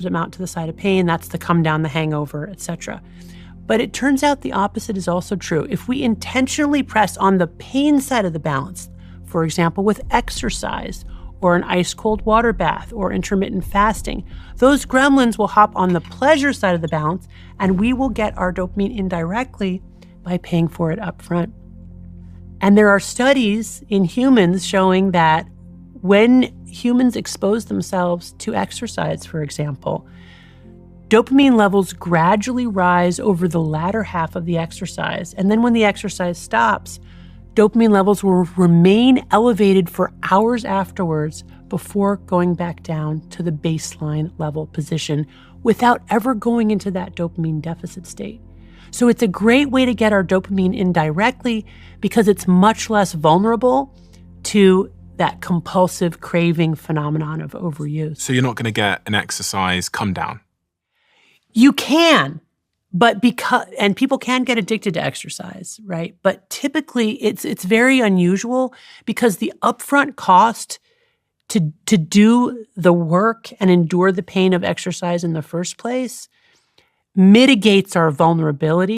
amount to the side of pain. That's the come down, the hangover, etc. But it turns out the opposite is also true. If we intentionally press on the pain side of the balance, for example, with exercise or an ice cold water bath or intermittent fasting, those gremlins will hop on the pleasure side of the balance, and we will get our dopamine indirectly by paying for it up front. And there are studies in humans showing that when humans expose themselves to exercise, for example, dopamine levels gradually rise over the latter half of the exercise. And then when the exercise stops, dopamine levels will remain elevated for hours afterwards before going back down to the baseline level position without ever going into that dopamine deficit state. So it's a great way to get our dopamine indirectly because it's much less vulnerable to that compulsive craving phenomenon of overuse. So you're not going to get an exercise come down? You can, but and people can get addicted to exercise, right? But typically it's very unusual because the upfront cost to do the work and endure the pain of exercise in the first place mitigates our vulnerability